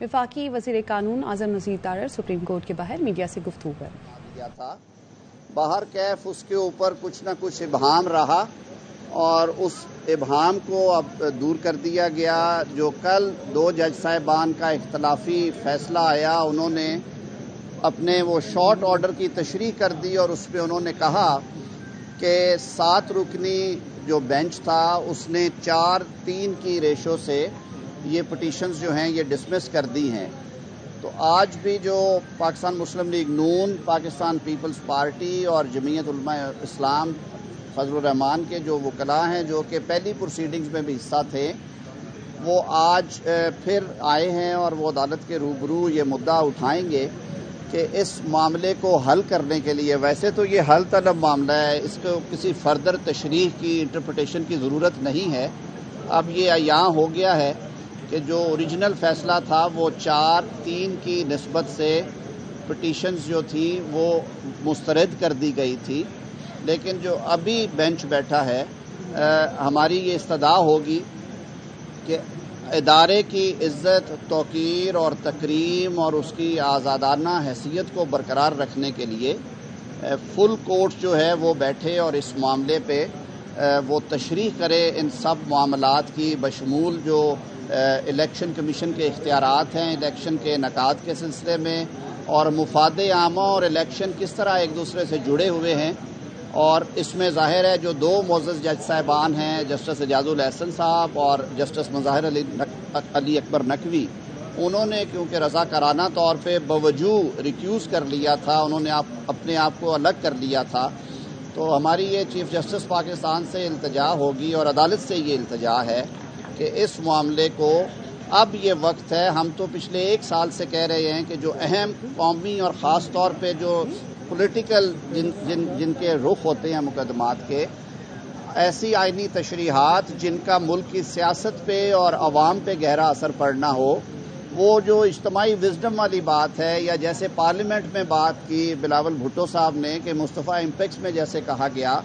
वफाकी वज़ीर कानून आज़म नज़ीर तारर सुप्रीम कोर्ट के बाहर मीडिया से गुफ्तगू कर दिया था। बाहर कैफ उसके ऊपर कुछ न कुछ इबहाम रहा और उस इबहाम को अब दूर कर दिया गया। जो कल 2 जज साहिबान का इख्तलाफी फैसला आया, उन्होंने अपने वो शॉर्ट ऑर्डर की तशरीह कर दी और उस पर उन्होंने कहा कि 7 रुकनी जो बेंच था उसने 4-3 की रेशो से ये पिटीशंस जो हैं ये डिसमिस कर दी हैं। तो आज भी जो पाकिस्तान मुस्लिम लीग नून, पाकिस्तान पीपल्स पार्टी और जमीयत उलमा इस्लाम फजलुर रहमान के जो वकला हैं जो कि पहली प्रोसीडिंग्स में भी हिस्सा थे, वो आज फिर आए हैं और वो अदालत के रूबरू ये मुद्दा उठाएंगे कि इस मामले को हल करने के लिए, वैसे तो ये हल तलब मामला है, इसको किसी फर्दर तशरीह की इंटरप्रिटेशन की ज़रूरत नहीं है। अब ये यहाँ हो गया है कि जो ओरिजिनल फ़ैसला था वो 4-3 की निस्बत से पिटीशंस जो थी वो मुस्तरद कर दी गई थी, लेकिन जो अभी बेंच बैठा है हमारी ये इस्तदा होगी कि इदारे की इज़्ज़त, तौक़ीर और तकरीम और उसकी आज़ादाना हैसियत को बरकरार रखने के लिए फुल कोर्ट जो है वो बैठे और इस मामले पे वो तशरीह करे इन सब मामलात की, बशमूल जो इलेक्शन कमीशन के इख्तियारात हैं इलेक्शन के इनेकाद के सिलसिले में, और मुफादे आमा और इलेक्शन किस तरह एक दूसरे से जुड़े हुए हैं। और इसमें ज़ाहिर है जो 2 मोअज़्ज़ज़ जज साहिबान हैं, जस्टिस एजाजुल एहसन साहब और जस्टिस मुज़ाहिर अली अकबर नकवी, उन्होंने क्योंकि रज़ाकाराना तौर पे बवजूद रिक्यूज़ कर लिया था, उन्होंने अपने आप को अलग कर लिया था। तो हमारी ये चीफ़ जस्टिस पाकिस्तान से इल्तजा होगी और अदालत से ये इल्तजा है कि इस मामले को अब ये वक्त है। हम तो पिछले 1 साल से कह रहे हैं कि जो अहम कौमी और ख़ास तौर पे जो पॉलिटिकल जिनके रुख होते हैं मुकदमात के, ऐसी आइनी तशरीहात जिनका मुल्क की सियासत पे और अवाम पे गहरा असर पड़ना हो, वो जो इज्तमाई विजडम वाली बात है, या जैसे पार्लियामेंट में बात की बिलावल भुट्टो साहब ने कि मुस्तफ़ा इम्पेक्स में जैसे कहा गया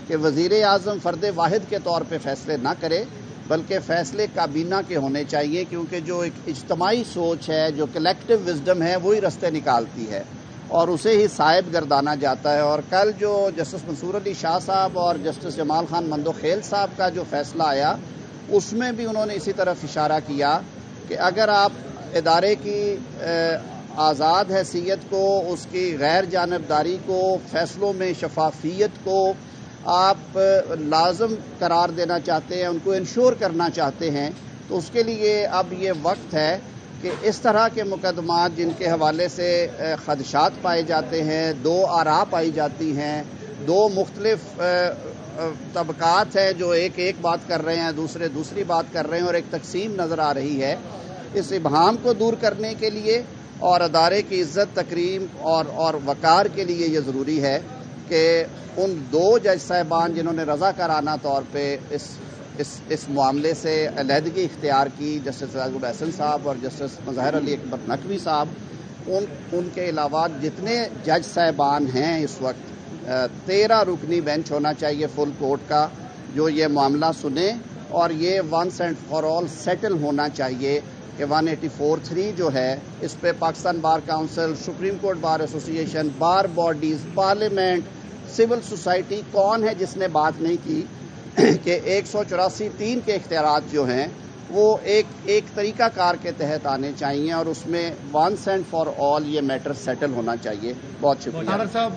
कि वज़ीर आज़म फ़र्द वाहिद के तौर पे फ़ैसले ना करे बल्कि फ़ैसले काबीना के होने चाहिए, क्योंकि जो एक इज्तमाई सोच है, जो कलेक्टिव विजडम है, वही रास्ते निकालती है और उसे ही साहिब गर्दाना जाता है। और कल जो जस्टिस मंसूर अली शाह साहब और जस्टिस जमाल खान मंदोखेल साहब का जो फैसला आया, उसमें भी उन्होंने इसी तरफ इशारा किया कि अगर आप इदारे की आज़ाद हैसियत को, उसकी गैर जानबदारी को, फ़ैसलों में शफाफियत को आप लाजम करार देना चाहते हैं, उनको इंश्योर करना चाहते हैं, तो उसके लिए अब ये वक्त है कि इस तरह के मुकदमात जिनके हवाले से खदशात पाए जाते हैं, 2 आरा पाई जाती हैं, 2 मुख्तलिफ तबकात हैं जो एक बात कर रहे हैं, दूसरे दूसरी बात कर रहे हैं और एक तकसीम नज़र आ रही है। इस इबहाम को दूर करने के लिए और अदारे की इज़्ज़त, तकरीम और वक़ार के लिए ये ज़रूरी है कि उन 2 जज साहिबान जिन्होंने रज़ाकाराना तौर पे इस मामले से अलहदगी इख्तियार की, जस्टिस एजाजुल एहसन साहब और जस्टिस मुज़ाहिर अली अकबर नकवी साहब, उनके अलावा जितने जज साहिबान हैं इस वक्त 13 रुकनी बेंच होना चाहिए फुल कोर्ट का, जो ये मामला सुने और ये once and for all settle होना चाहिए कि 184(3) जो है इस पे Pakistan bar council, supreme court bar association, bar bodies, parliament, civil society, कौन है जिसने बात नहीं की कि 184(3) के इख्तियारात जो हैं वो एक तरीक़ाकार के तहत आने चाहिए और उसमें वंस एंड फॉर ऑल ये मैटर सेटल होना चाहिए। बहुत शुक्रिया।